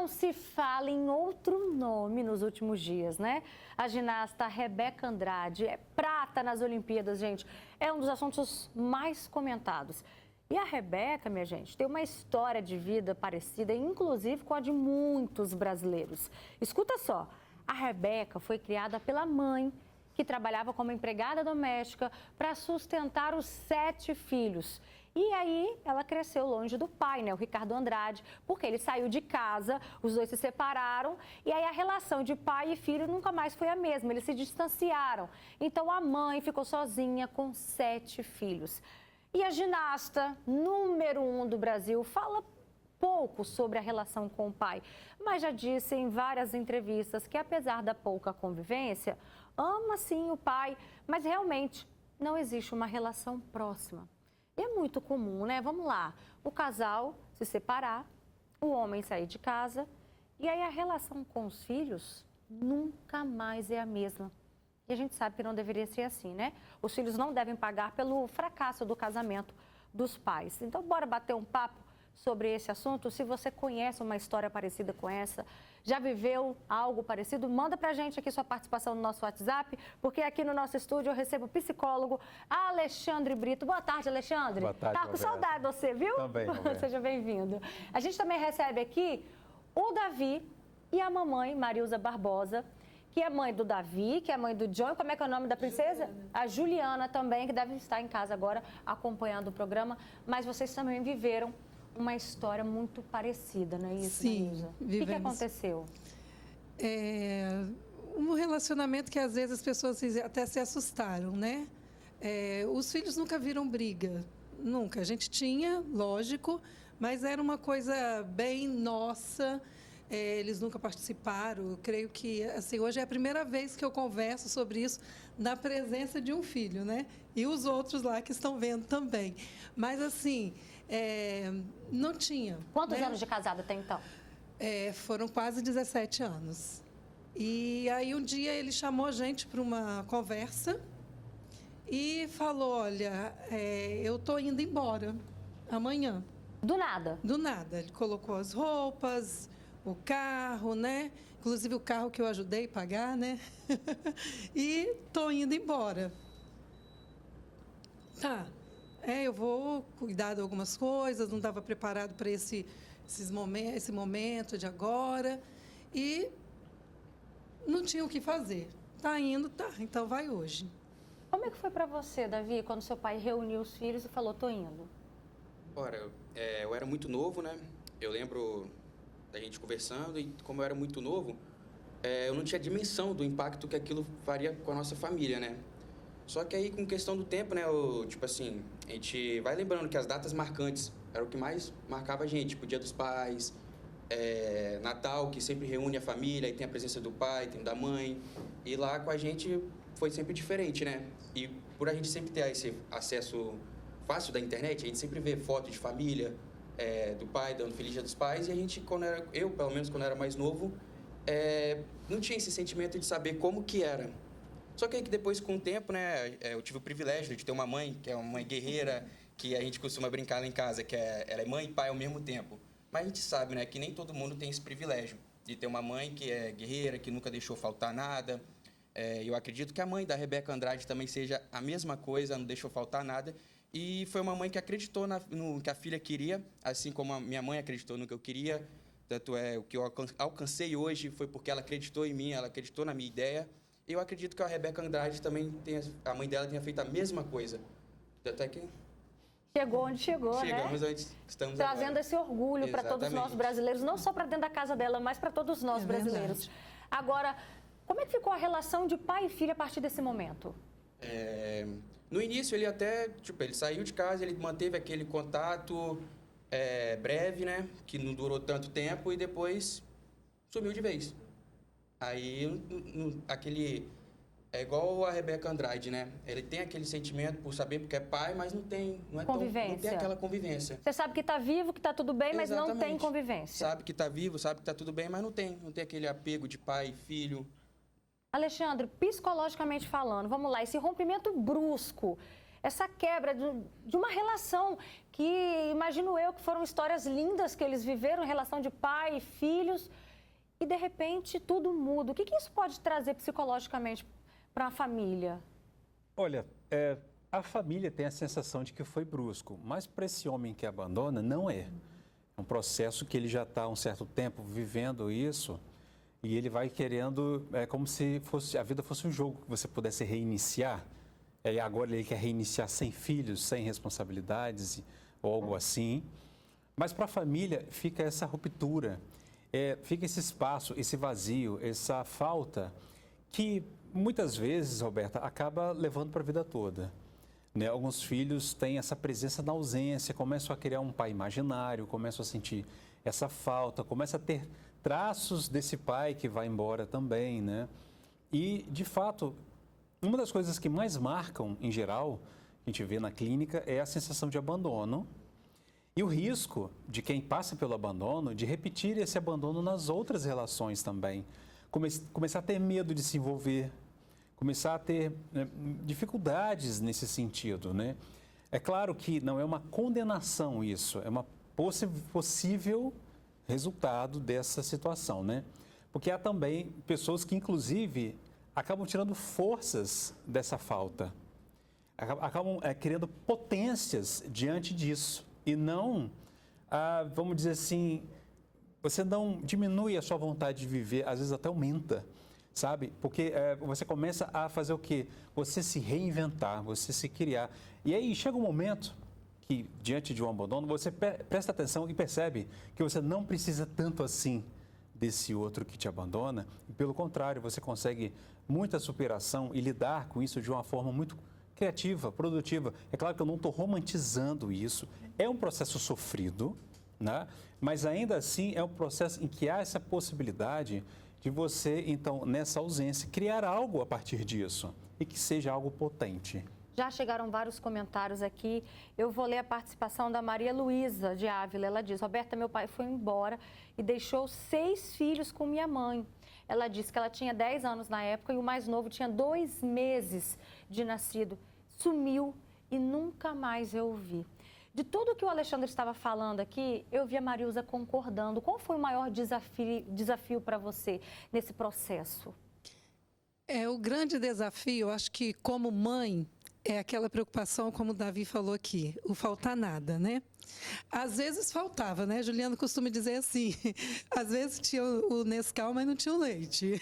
Não se fala em outro nome nos últimos dias, né? A ginasta Rebeca Andrade é prata nas Olimpíadas, gente. É um dos assuntos mais comentados. E a Rebeca, minha gente, tem uma história de vida parecida, inclusive com a de muitos brasileiros. Escuta só, a Rebeca foi criada pela mãe, que trabalhava como empregada doméstica para sustentar os 7 filhos. E aí ela cresceu longe do pai, né, o Ricardo Andrade, porque ele saiu de casa, os dois se separaram e aí a relação de pai e filho nunca mais foi a mesma, eles se distanciaram. Então a mãe ficou sozinha com 7 filhos. E a ginasta número 1 do Brasil fala pouco sobre a relação com o pai, mas já disse em várias entrevistas que apesar da pouca convivência, ama sim o pai, mas realmente não existe uma relação próxima. E é muito comum, né? Vamos lá, o casal se separar, o homem sair de casa e aí a relação com os filhos nunca mais é a mesma. E a gente sabe que não deveria ser assim, né? Os filhos não devem pagar pelo fracasso do casamento dos pais. Então, bora bater um papo sobre esse assunto. Se você conhece uma história parecida com essa, já viveu algo parecido, manda pra gente aqui sua participação no nosso WhatsApp, porque aqui no nosso estúdio eu recebo o psicólogo Alexandre Brito. Boa tarde, Alexandre. Boa tarde, tá com saudade de você, viu? Também, Roberto. Seja bem-vindo. A gente também recebe aqui o Davi e a mamãe Marilza Barbosa, que é mãe do Davi, que é mãe do John. Como é que é o nome da princesa? Juliana. A Juliana também, que deve estar em casa agora acompanhando o programa. Mas vocês também viveram uma história muito parecida, não é isso, Sim, vivemos. O que aconteceu? Um relacionamento que às vezes as pessoas até se assustaram, né? Os filhos nunca viram briga, nunca. A gente tinha, lógico, mas era uma coisa bem nossa. Eles nunca participaram. Eu creio que assim, hoje é a primeira vez que eu converso sobre isso na presença de um filho, né? E os outros lá que estão vendo também. Mas assim, não tinha. Quantos anos de casada tem então? Foram quase 17 anos. E aí um dia ele chamou a gente para uma conversa e falou, olha, eu estou indo embora amanhã. Do nada? Do nada. Ele colocou as roupas, o carro, né? Inclusive o carro que eu ajudei a pagar, né? E tô indo embora. Tá. Eu vou cuidar de algumas coisas, não estava preparado para esse momento de agora. E não tinha o que fazer. Tá indo, tá. Então vai hoje. Como é que foi para você, Davi, quando seu pai reuniu os filhos e falou, tô indo? Ora, eu era muito novo, né? Eu lembro da gente conversando e como eu era muito novo, eu não tinha dimensão do impacto que aquilo faria com a nossa família, né? Só que aí, com questão do tempo, né, tipo assim, a gente vai lembrando que as datas marcantes eram o que mais marcava a gente, tipo, Dia dos Pais, Natal, que sempre reúne a família, aí tem a presença do pai, tem da mãe, e lá com a gente foi sempre diferente, né? E por a gente sempre ter esse acesso fácil da internet, a gente sempre vê fotos de família, do pai, dando Feliz Dia dos Pais, e a gente, eu, pelo menos, quando era mais novo, não tinha esse sentimento de saber como que era. Só que aí que depois, com o tempo, né, eu tive o privilégio de ter uma mãe, que é uma mãe guerreira, que a gente costuma brincar lá em casa, que ela é mãe e pai ao mesmo tempo. Mas a gente sabe, né, que nem todo mundo tem esse privilégio de ter uma mãe que é guerreira, que nunca deixou faltar nada. Eu acredito que a mãe da Rebeca Andrade também seja a mesma coisa, não deixou faltar nada. E foi uma mãe que acreditou no que a filha queria, assim como a minha mãe acreditou no que eu queria. Tanto o que eu alcancei hoje foi porque ela acreditou em mim, ela acreditou na minha ideia. Eu acredito que a Rebeca Andrade também, a mãe dela tenha feito a mesma coisa. Até que chegou onde chegou, chegamos né? onde estamos trazendo agora. Esse orgulho para todos nós brasileiros, não só para dentro da casa dela, mas para todos nós brasileiros. Verdade. Agora, como é que ficou a relação de pai e filha a partir desse momento? No início, ele até, ele saiu de casa, ele manteve aquele contato breve, né? Que não durou tanto tempo e depois sumiu de vez. Aí, é igual a Rebeca Andrade, né? Ele tem aquele sentimento por saber porque é pai, mas não tem aquela convivência. Você sabe que está vivo, que está tudo bem, mas não tem convivência. Sabe que está vivo, sabe que está tudo bem, mas não tem aquele apego de pai e filho. Alexandre, psicologicamente falando, vamos lá, esse rompimento brusco, essa quebra de uma relação que, imagino eu, que foram histórias lindas que eles viveram, relação de pai e filhos, e de repente tudo muda. O que isso pode trazer psicologicamente para a família? Olha, a família tem a sensação de que foi brusco, mas para esse homem que abandona, não é. É um processo que ele já está há um certo tempo vivendo isso e ele vai querendo, é como se a vida fosse um jogo que você pudesse reiniciar. E agora ele quer reiniciar sem filhos, sem responsabilidades ou algo assim. Mas para a família fica essa ruptura, fica esse espaço, esse vazio, essa falta que muitas vezes, Roberta, acaba levando para a vida toda. Né? Alguns filhos têm essa presença na ausência, começam a criar um pai imaginário, começam a sentir essa falta, começam a ter traços desse pai que vai embora também, né? E, de fato, uma das coisas que mais marcam, em geral, a gente vê na clínica, é a sensação de abandono e o risco de quem passa pelo abandono de repetir esse abandono nas outras relações também. Começar a ter medo de se envolver, começar a ter dificuldades nesse sentido, né? É claro que não é uma condenação isso, é uma possível resultado dessa situação, né? Porque há também pessoas que, inclusive, acabam tirando forças dessa falta, acabam criando potências diante disso e não, vamos dizer assim, você não diminui a sua vontade de viver, às vezes até aumenta, sabe? Porque você começa a fazer o quê? Você se reinventar, você se criar. E aí chega um momento que, diante de um abandono, você presta atenção e percebe que você não precisa tanto assim desse outro que te abandona. E, pelo contrário, você consegue muita superação e lidar com isso de uma forma muito criativa, produtiva. É claro que eu não estou romantizando isso. É um processo sofrido, né? Mas ainda assim é um processo em que há essa possibilidade de você, então, nessa ausência, criar algo a partir disso e que seja algo potente. Já chegaram vários comentários aqui. Eu vou ler a participação da Maria Luísa de Ávila. Ela diz: Roberta, meu pai foi embora e deixou 6 filhos com minha mãe. Ela disse que ela tinha 10 anos na época e o mais novo tinha 2 meses de nascido. Sumiu e nunca mais eu o vi. De tudo que o Alexandre estava falando aqui, eu vi a Marilza concordando. Qual foi o maior desafio para você nesse processo? O grande desafio, eu acho que como mãe, é aquela preocupação, como o Davi falou aqui, o faltar nada, né? Às vezes faltava, né? Juliana costuma dizer assim, às vezes tinha o Nescau, mas não tinha o leite.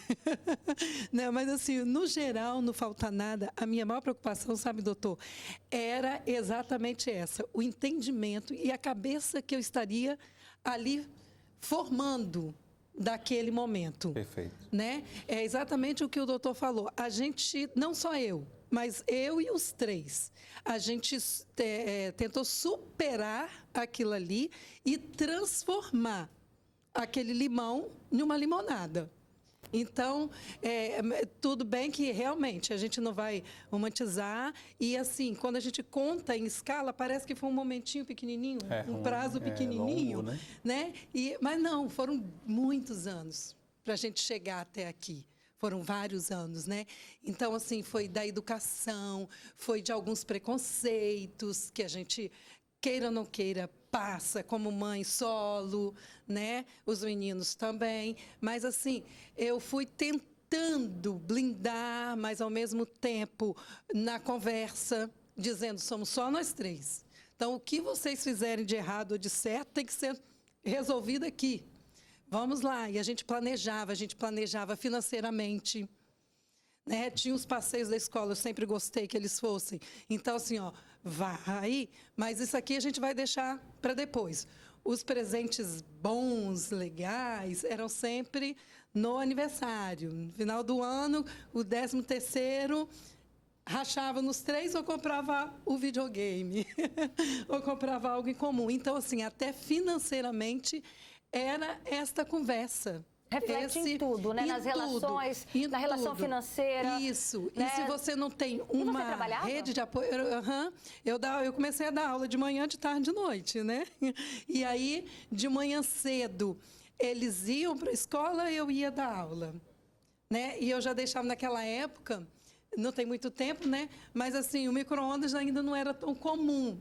Né? Mas assim, no geral, não falta nada. A minha maior preocupação, sabe, doutor, era exatamente essa, o entendimento e a cabeça que eu estaria ali formando daquele momento. Perfeito. Né? É exatamente o que o doutor falou. A gente, não só eu, mas eu e os 3, a gente tentou superar aquilo ali e transformar aquele limão numa limonada. Então, tudo bem que realmente a gente não vai romantizar e assim, quando a gente conta em escala, parece que foi um momentinho pequenininho, um prazo pequenininho, longo, né? Mas não, foram muitos anos para a gente chegar até aqui. Foram vários anos, né? Então, assim, foi da educação, foi de alguns preconceitos que a gente, queira ou não queira, passa como mãe solo, né? Os meninos também. Mas, assim, eu fui tentando blindar, mas, ao mesmo tempo, na conversa, dizendo, somos só nós 3. Então, o que vocês fizerem de errado ou de certo tem que ser resolvido aqui. Vamos lá, e a gente planejava financeiramente, né? Tinha os passeios da escola, eu sempre gostei que eles fossem. Então, assim, ó, vai, mas isso aqui a gente vai deixar para depois. Os presentes bons, legais, eram sempre no aniversário. No final do ano, o 13º, rachava nos 3 ou comprava o videogame, ou comprava algo em comum. Então, assim, até financeiramente, era esta conversa. Reflete em tudo, né? Nas relações, na relação financeira. Isso. Né? E se você não tem uma rede de apoio... Eu comecei a dar aula de manhã, de tarde, de noite, né? E aí, de manhã cedo, eles iam para a escola, eu ia dar aula. Né? E eu já deixava naquela época não tem muito tempo, né? Mas assim, o micro-ondas ainda não era tão comum.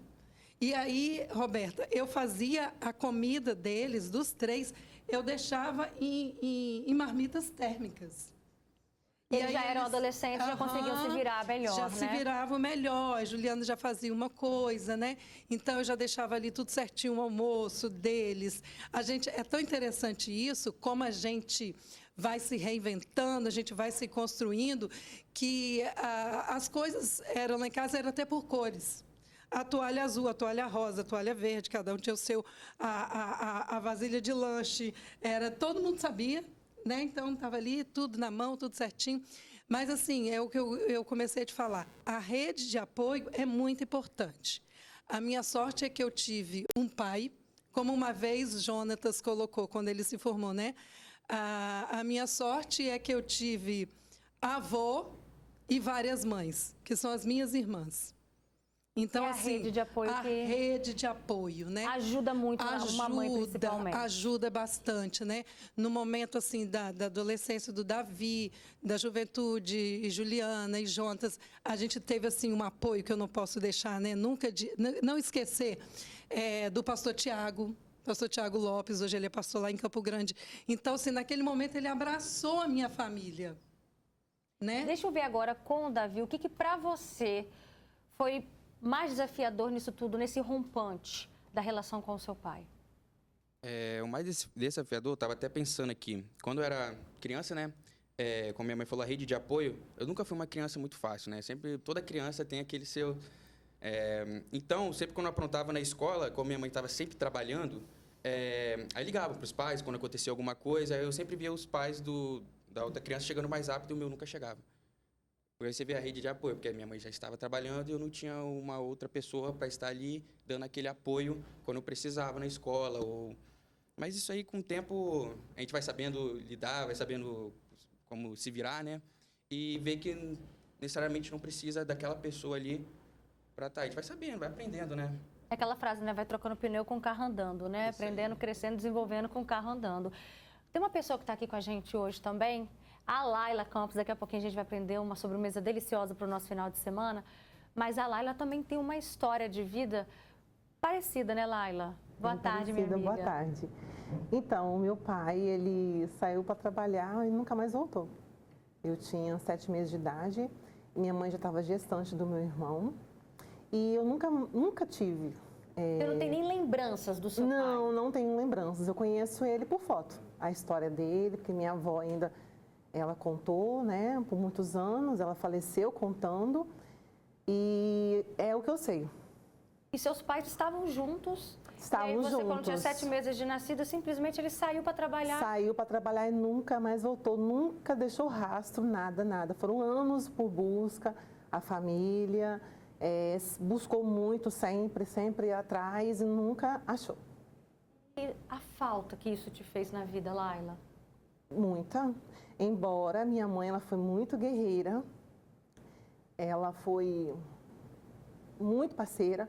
E aí, Roberta, eu fazia a comida deles, dos 3, eu deixava em marmitas térmicas. Eles já eram adolescentes, já conseguiam se virar melhor, já né? se viravam melhor. A Juliana já fazia uma coisa, né? Então, eu já deixava ali tudo certinho, o almoço deles. É tão interessante isso, como a gente vai se reinventando, a gente vai se construindo, que as coisas eram lá em casa, era até por cores. A toalha azul, a toalha rosa, a toalha verde, cada um tinha o seu, a vasilha de lanche, todo mundo sabia, né? Então, estava ali, tudo na mão, tudo certinho. Mas, assim, é o que eu comecei a te falar. A rede de apoio é muito importante. A minha sorte é que eu tive um pai, como uma vez Jonatas colocou quando ele se formou, né? A minha sorte é que eu tive avô e várias mães, que são as minhas irmãs. Então, a assim, rede de apoio rede de apoio, né? Ajuda muito uma mãe, principalmente. Ajuda bastante, né? No momento, assim, da adolescência do Davi, da juventude, e Juliana e Jonatas, a gente teve, assim, um apoio que eu não posso deixar, né? Nunca, não esquecer do pastor Tiago Lopes, hoje ele é pastor lá em Campo Grande. Então, assim, naquele momento ele abraçou a minha família, né? Deixa eu ver agora com o Davi, o que para você foi mais desafiador nisso tudo, nesse rompante da relação com o seu pai? O mais desafiador, eu estava até pensando aqui, quando eu era criança, né? Como minha mãe falou, a rede de apoio, eu nunca fui uma criança muito fácil, né? Sempre, toda criança tem aquele seu... então, sempre quando eu aprontava na escola, como minha mãe estava sempre trabalhando, aí ligava para os pais quando acontecia alguma coisa, eu sempre via os pais da outra criança chegando mais rápido e o meu nunca chegava. Eu recebi a rede de apoio, porque a minha mãe já estava trabalhando e eu não tinha uma outra pessoa para estar ali dando aquele apoio quando eu precisava na escola. Mas isso aí, com o tempo, a gente vai sabendo lidar, vai sabendo como se virar, né? E ver que necessariamente não precisa daquela pessoa ali para estar. A gente vai sabendo, vai aprendendo, né? É aquela frase, né? Vai trocando pneu com o carro andando, né? Isso aí. Aprendendo, crescendo, desenvolvendo com o carro andando. Tem uma pessoa que está aqui com a gente hoje também, a Laila Campos. Daqui a pouquinho a gente vai aprender uma sobremesa deliciosa para o nosso final de semana. Mas a Laila também tem uma história de vida parecida, né, Laila? Boa tarde, minha amiga. Boa tarde. Então, o meu pai, ele saiu para trabalhar e nunca mais voltou. Eu tinha 7 meses de idade, minha mãe já estava gestante do meu irmão e eu nunca tive. Você não tem nem lembranças do seu pai? Não tenho lembranças. Eu conheço ele por foto, a história dele, porque minha avó ainda, ela contou, né, por muitos anos, ela faleceu contando e é o que eu sei. E seus pais estavam juntos? Estavam juntos. Você, quando tinha 7 meses de nascida, simplesmente ele saiu para trabalhar? Saiu para trabalhar e nunca mais voltou, nunca deixou rastro, nada. Foram anos por busca, a família buscou muito, sempre atrás e nunca achou. E a falta que isso te fez na vida, Laila? Muita. Embora minha mãe, ela foi muito guerreira, ela foi muito parceira,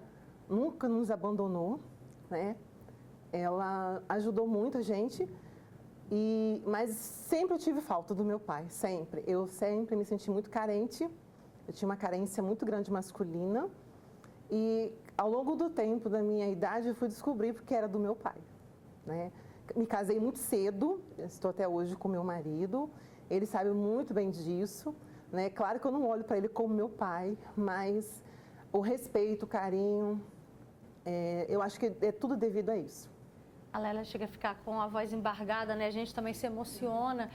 nunca nos abandonou, né? Ela ajudou muito a gente, mas sempre eu tive falta do meu pai, sempre. Eu sempre me senti muito carente, eu tinha uma carência muito grande masculina e ao longo do tempo da minha idade eu fui descobrir porque era do meu pai, né? Me casei muito cedo, estou até hoje com meu marido, ele sabe muito bem disso, né? Claro que eu não olho para ele como meu pai, mas o respeito, o carinho, eu acho que é tudo devido a isso. A Laila chega a ficar com a voz embargada, né? A gente também se emociona.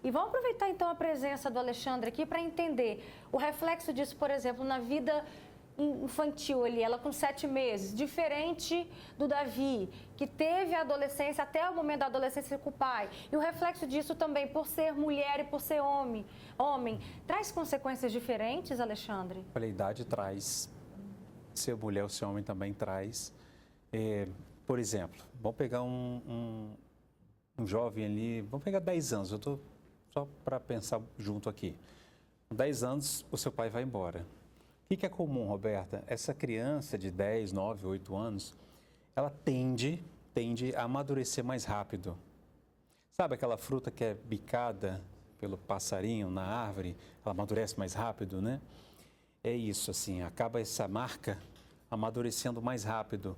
E vamos aproveitar então a presença do Alexandre aqui para entender o reflexo disso, por exemplo, na vida infantil ali, ela com 7 meses, diferente do Davi, que teve a adolescência até o momento da adolescência com o pai. E o reflexo disso também, por ser mulher e por ser homem, traz consequências diferentes, Alexandre? A idade traz, ser mulher ou ser homem também traz. Por exemplo, vamos pegar um jovem ali, vamos pegar 10 anos, eu estou só para pensar junto aqui. Com 10 anos, o seu pai vai embora. O que é comum, Roberta? Essa criança de 10, 9, 8 anos, ela tende a amadurecer mais rápido. Sabe aquela fruta que é bicada? pelo passarinho na árvore, ela amadurece mais rápido, né? É isso, assim, acaba essa marca amadurecendo mais rápido.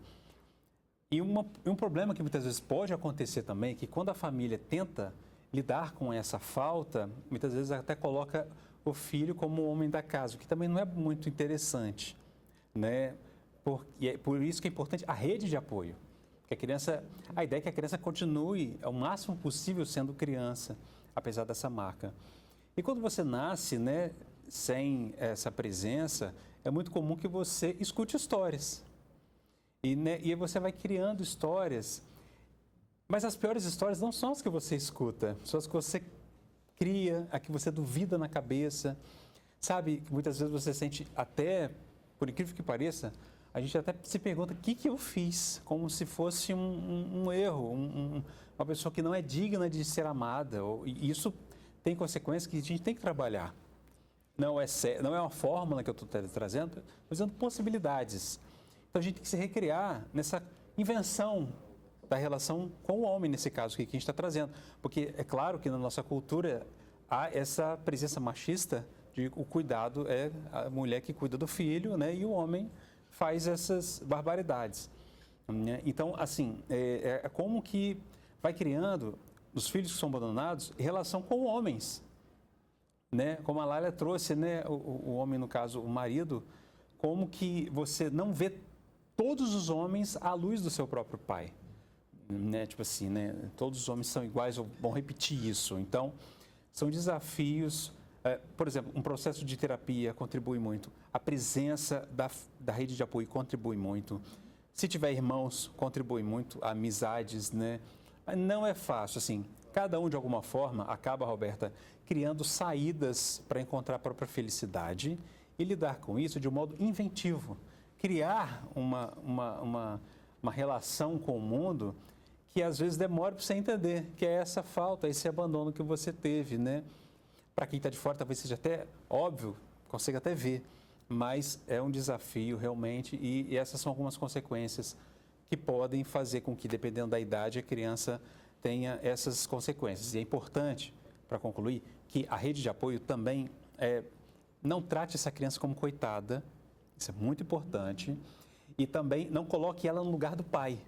E um problema que muitas vezes pode acontecer também é que quando a família tenta lidar com essa falta, muitas vezes até coloca o filho como o homem da casa, o que também não é muito interessante, né? Por isso que é importante a rede de apoio. Que a ideia é que a criança continue ao máximo possível sendo criança, apesar dessa marca. E quando você nasce, né, sem essa presença, é muito comum que você escute histórias. E você vai criando histórias, mas as piores histórias não são as que você escuta, são as que você cria, a que você duvida na cabeça. Sabe, muitas vezes você sente até, por incrível que pareça, a gente até se pergunta o que eu fiz, como se fosse um erro, uma pessoa que não é digna de ser amada. E isso tem consequências que a gente tem que trabalhar. Não é uma fórmula que eu estou trazendo, mas dando possibilidades. Então a gente tem que se recriar nessa invenção da relação com o homem, nesse caso que a gente está trazendo. Porque é claro que na nossa cultura há essa presença machista de o cuidado é a mulher que cuida do filho, né, e o homem faz essas barbaridades. Então, assim, é como que vai criando, os filhos que são abandonados, relação com homens. Né? Como a Laila trouxe, né, o homem, no caso, o marido, como que você não vê todos os homens à luz do seu próprio pai. Né? Tipo assim, né? Todos os homens são iguais, ou vão repetir isso. Então, são desafios. Por exemplo, um processo de terapia contribui muito. A presença da rede de apoio contribui muito. Se tiver irmãos, contribui muito. Amizades, né? Não é fácil, assim. Cada um, de alguma forma, acaba, Roberta, criando saídas para encontrar a própria felicidade e lidar com isso de um modo inventivo. Criar uma relação com o mundo que, às vezes, demora para você entender, que é essa falta, esse abandono que você teve, né? Para quem está de fora, talvez seja até óbvio, consiga até ver, mas é um desafio realmente e essas são algumas consequências que podem fazer com que, dependendo da idade, a criança tenha essas consequências. E é importante, para concluir, que a rede de apoio também não trate essa criança como coitada, isso é muito importante, e também não coloque ela no lugar do pai.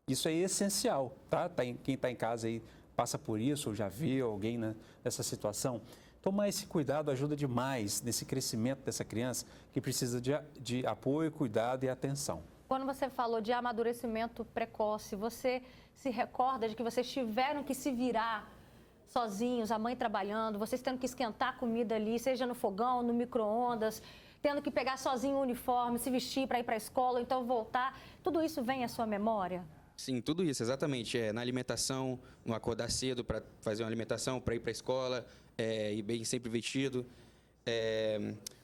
Isso é essencial, tá? Quem está em casa aí passa por isso, ou já viu alguém nessa situação, tomar esse cuidado ajuda demais nesse crescimento dessa criança que precisa de apoio, cuidado e atenção. Quando você falou de amadurecimento precoce, você se recorda de que vocês tiveram que se virar sozinhos, a mãe trabalhando, vocês tendo que esquentar a comida ali, seja no fogão, no micro-ondas, tendo que pegar sozinho o uniforme, se vestir para ir para a escola, ou então voltar. Tudo isso vem à sua memória? Sim, tudo isso, exatamente. Na alimentação, no acordar cedo para fazer uma alimentação, para ir para a escola, e bem sempre vestido.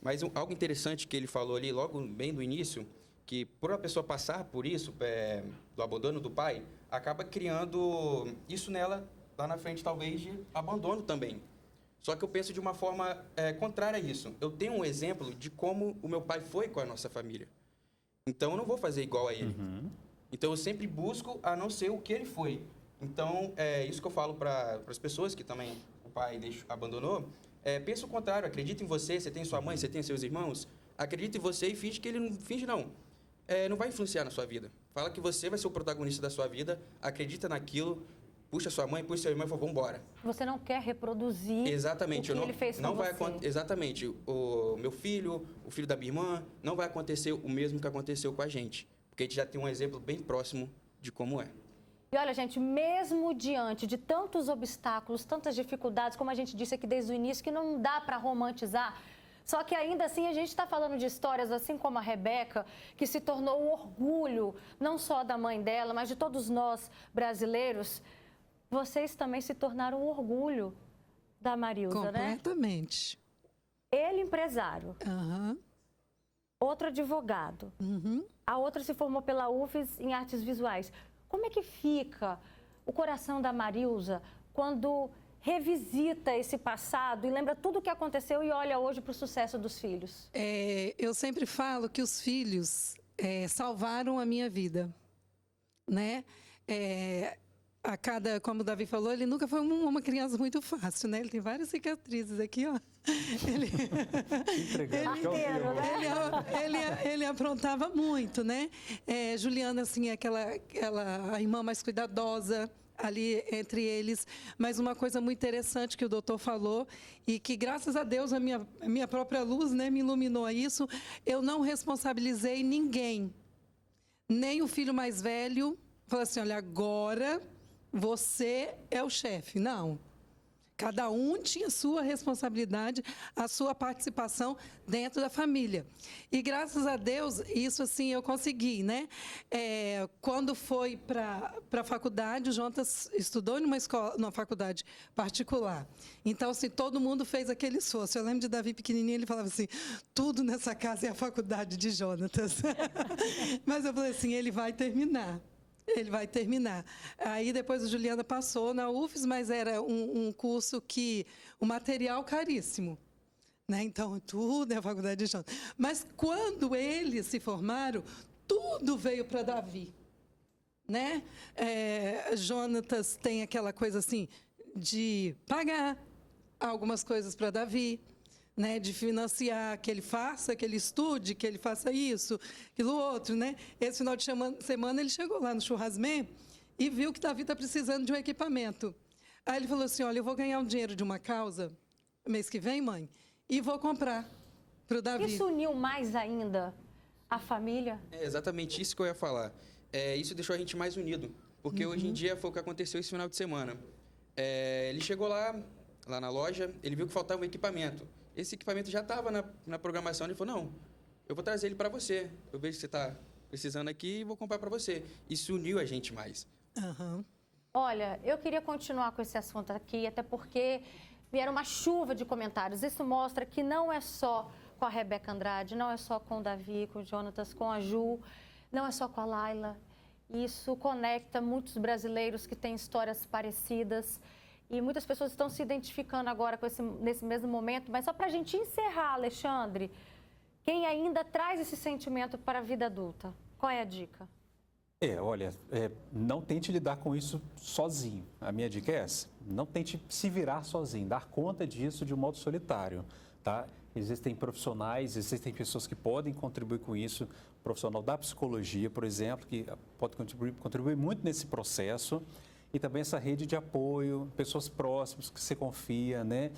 Mas algo interessante que ele falou ali, logo bem do início, que por uma pessoa passar por isso, do abandono do pai, acaba criando isso nela, lá na frente, talvez, de abandono também. Só que eu penso de uma forma contrária a isso. Eu tenho um exemplo de como o meu pai foi com a nossa família. Então, eu não vou fazer igual a ele. Uhum. Então, eu sempre busco a não ser o que ele foi. Então, é isso que eu falo para as pessoas que também o pai abandonou. Pensa o contrário, acredita em você, você tem sua mãe, você tem seus irmãos. Acredita em você e finge que ele não... Finge não. Não vai influenciar na sua vida. Fala que você vai ser o protagonista da sua vida, acredita naquilo, puxa sua mãe, puxa seu irmão e fala, vamos embora. Você não quer reproduzir exatamente, o que ele fez com você. Exatamente. O meu filho, o filho da minha irmã, não vai acontecer o mesmo que aconteceu com a gente. Porque a gente já tem um exemplo bem próximo de como é. E olha, gente, mesmo diante de tantos obstáculos, tantas dificuldades, como a gente disse aqui desde o início, que não dá para romantizar, só que ainda assim a gente está falando de histórias assim como a Rebeca, que se tornou um orgulho, não só da mãe dela, mas de todos nós brasileiros. Vocês também se tornaram um orgulho da Marilza, né? Completamente. Ele empresário. Aham. Outro advogado. Uhum. A outra se formou pela UFES em artes visuais. Como é que fica o coração da Marilza quando revisita esse passado e lembra tudo o que aconteceu e olha hoje para o sucesso dos filhos? Eu sempre falo que os filhos salvaram a minha vida, né? como o Davi falou, ele nunca foi uma criança muito fácil, né? Ele tem várias cicatrizes aqui, ó. Arteiro, né? Ele aprontava muito, né? Juliana, assim, é a irmã mais cuidadosa ali entre eles. Mas uma coisa muito interessante que o doutor falou, e que, graças a Deus, a minha própria luz, né, me iluminou a isso, eu não responsabilizei ninguém. Nem o filho mais velho, falou assim, olha, agora você é o chefe. Não. Cada um tinha sua responsabilidade, a sua participação dentro da família. E, graças a Deus, isso, assim, eu consegui, né? Quando foi para a faculdade, o Jonatas estudou numa faculdade particular. Então, assim, todo mundo fez aquele esforço. Eu lembro de Davi pequenininho, ele falava assim, tudo nessa casa é a faculdade de Jonatas. Mas eu falei assim, ele vai terminar. Ele vai terminar. Aí depois a Juliana passou na UFES, mas era um curso que o material caríssimo, né? Então tudo é a faculdade de Jonatas. Mas quando eles se formaram, tudo veio para Davi, né? Jonatas tem aquela coisa assim de pagar algumas coisas para Davi, né, de financiar, que ele faça, que ele estude, que ele faça isso, aquilo outro, né? Esse final de semana ele chegou lá no Churrasmé e viu que Davi está precisando de um equipamento. Aí ele falou assim, olha, eu vou ganhar um dinheiro de uma causa mês que vem, mãe, e vou comprar para o Davi. Isso uniu mais ainda a família? É exatamente isso que eu ia falar. Isso deixou a gente mais unido, porque hoje em dia foi o que aconteceu esse final de semana. Ele chegou lá na loja, ele viu que faltava um equipamento. Esse equipamento já estava na programação. Ele falou, não, eu vou trazer ele para você. Eu vejo que você está precisando aqui e vou comprar para você. Isso uniu a gente mais. Uhum. Olha, eu queria continuar com esse assunto aqui, até porque vieram uma chuva de comentários. Isso mostra que não é só com a Rebeca Andrade, não é só com o Davi, com o Jonatas, com a Ju, não é só com a Laila. Isso conecta muitos brasileiros que têm histórias parecidas. E muitas pessoas estão se identificando agora nesse mesmo momento. Mas só para a gente encerrar, Alexandre, quem ainda traz esse sentimento para a vida adulta? Qual é a dica? Olha, não tente lidar com isso sozinho. A minha dica é essa. Não tente se virar sozinho, dar conta disso de um modo solitário, tá? Existem profissionais, existem pessoas que podem contribuir com isso. O profissional da psicologia, por exemplo, que pode contribuir muito nesse processo. E também essa rede de apoio, pessoas próximas que você confia, né?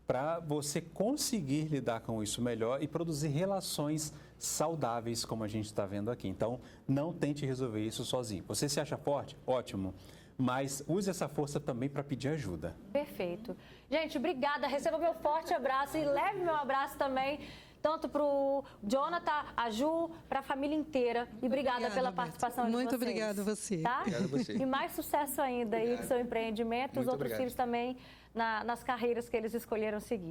Para você conseguir lidar com isso melhor e produzir relações saudáveis, como a gente está vendo aqui. Então, não tente resolver isso sozinho. Você se acha forte? Ótimo. Mas use essa força também para pedir ajuda. Perfeito. Gente, obrigada. Receba meu forte abraço e leve meu abraço também, tanto para o Jonathan, a Ju, para a família inteira. E obrigada pela participação de vocês. Muito obrigada a você. Tá? Obrigado a você. E mais sucesso ainda aí com seu empreendimento e os outros filhos também nas carreiras que eles escolheram seguir.